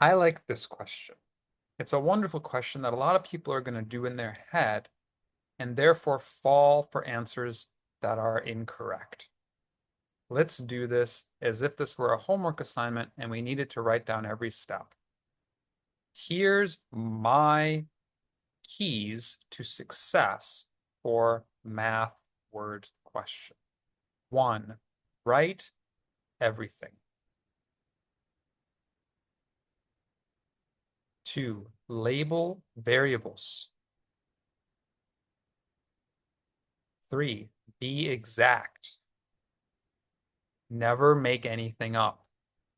I like this question. It's a wonderful question that a lot of people are going to do in their head and therefore fall for answers that are incorrect. Let's do this as if this were a homework assignment and we needed to write down every step. Here's my keys to success for math word question. 1, write everything. 2, label variables. 3, be exact. Never make anything up.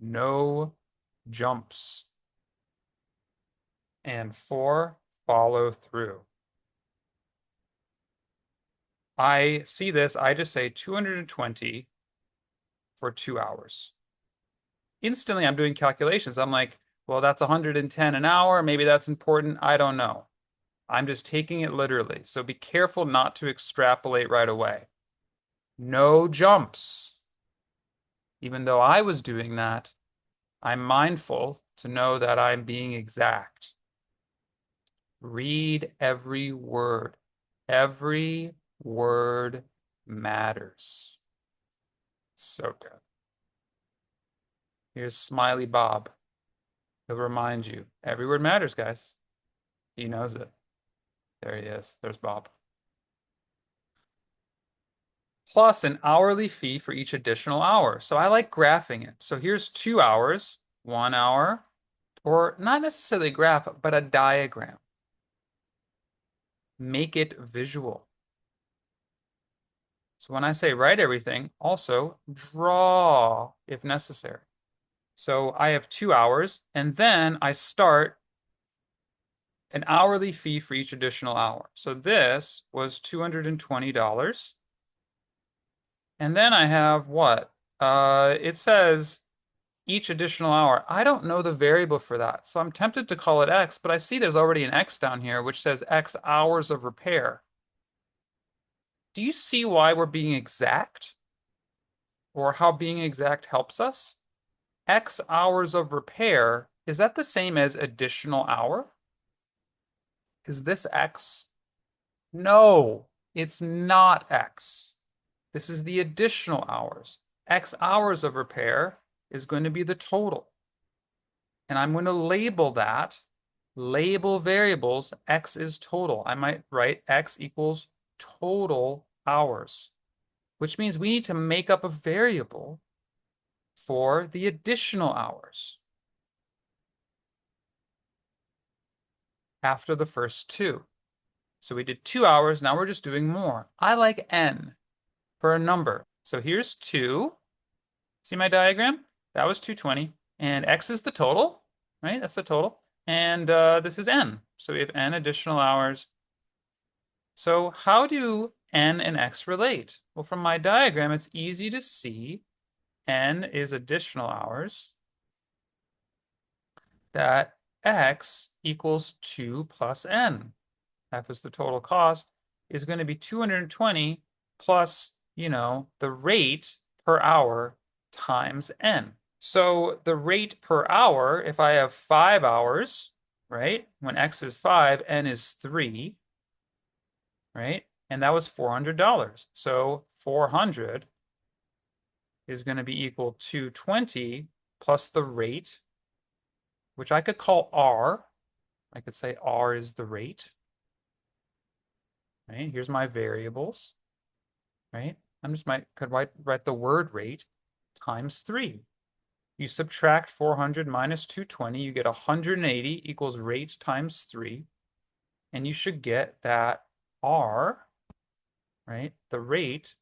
No jumps. And 4, follow through. I see this, I just say 220 for 2 hours. Instantly, I'm doing calculations. I'm like, well, that's 110 an hour. Maybe that's important. I don't know. I'm just taking it literally. So be careful not to extrapolate right away. No jumps. Even though I was doing that, I'm mindful to know that I'm being exact. Read every word. Every word matters. So good. Here's Smiley Bob. He'll remind you. Every word matters, guys. He knows it. There he is. There's Bob. Plus an hourly fee for each additional hour. So I like graphing it. So here's 2 hours, 1 hour, or not necessarily a graph, but a diagram. Make it visual. So when I say write everything, also draw if necessary. So I have 2 hours, and then I start an hourly fee for each additional hour. So this was $220. And then I have what? It says each additional hour. I don't know the variable for that. So I'm tempted to call it X, but I see there's already an X down here, which says X hours of repair. Do you see why we're being exact? Or how being exact helps us? X hours of repair, is that the same as additional hour? Is this X? No, it's not X. This is the additional hours. X hours of repair is going to be the total. And I'm going to label that, label variables, X is total. I might write X equals total hours, which means we need to make up a variable for the additional hours after the first 2. So we did 2 hours, now we're just doing more. I like N for a number. So here's 2. See my diagram? That was 220. And X is the total, right? That's the total. And this is N. So we have N additional hours. So how do N and X relate? Well, from my diagram, it's easy to see N is additional hours, that X equals 2 plus N. F is the total cost, is going to be 220 plus, the rate per hour times N. So the rate per hour, if I have 5 hours, right? When X is 5, N is 3, right? And that was $400. So 400 is going to be equal to 20 plus the rate, which I could call R. I could say R is the rate. Right? Here's my variables. Right? Could write the word rate times 3. You subtract 400 minus 220, you get 180 equals rate times 3. And you should get that R, right? The rate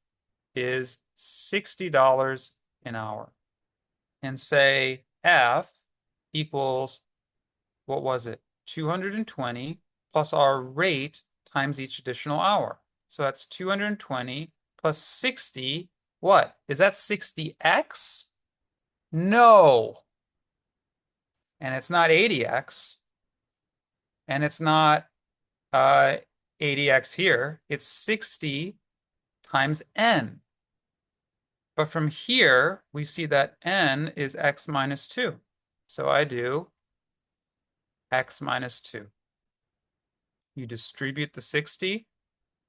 is $60 an hour. And say F equals, what was it? 220 plus our rate times each additional hour. So that's 220 plus 60. What? Is that 60x? No. And it's not 80x. And it's not 80x here. It's 60 times n. But from here, we see that n is x minus 2. So I do x minus 2. You distribute the 60,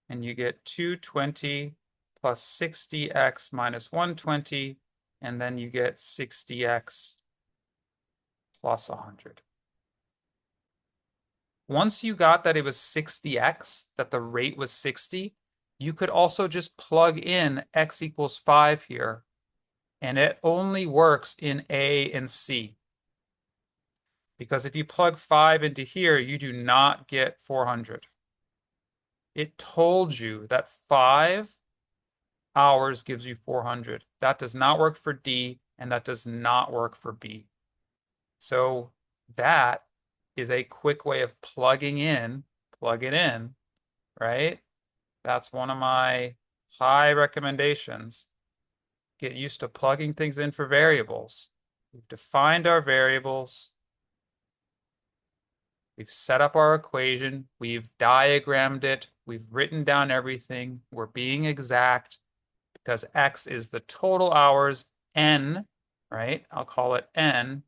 and you get 220 plus 60x minus 120, and then you get 60x plus 100. Once you got that it was 60x, that the rate was 60, you could also just plug in x equals 5 here, and it only works in A and C. Because if you plug 5 into here, you do not get 400. It told you that 5 hours gives you 400. That does not work for D, and that does not work for B. So that is a quick way of plugging in, plug it in, right? That's one of my high recommendations. Get used to plugging things in for variables. We've defined our variables. We've set up our equation. We've diagrammed it. We've written down everything. We're being exact because X is the total hours. N, right? I'll call it N,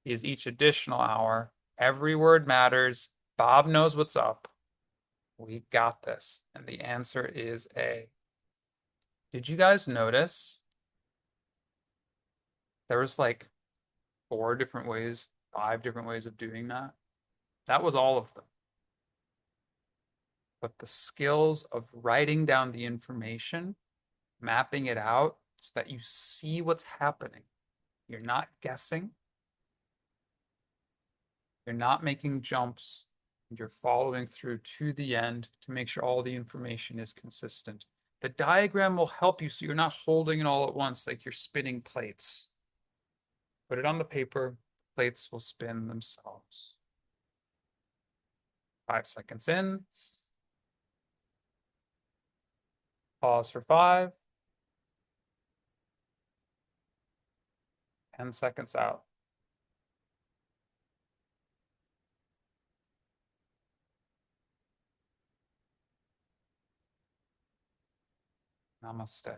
is each additional hour. Every word matters. Bob knows what's up. We got this. And the answer is A. Did you guys notice there was like 4 different ways, 5 different ways of doing that? That was all of them. But the skills of writing down the information, mapping it out so that you see what's happening. You're not guessing. You're not making jumps. You're following through to the end to make sure all the information is consistent. The diagram will help you so you're not holding it all at once like you're spinning plates. Put it on the paper, plates will spin themselves. 5 seconds in. Pause for 5. 10 seconds out. Namaste.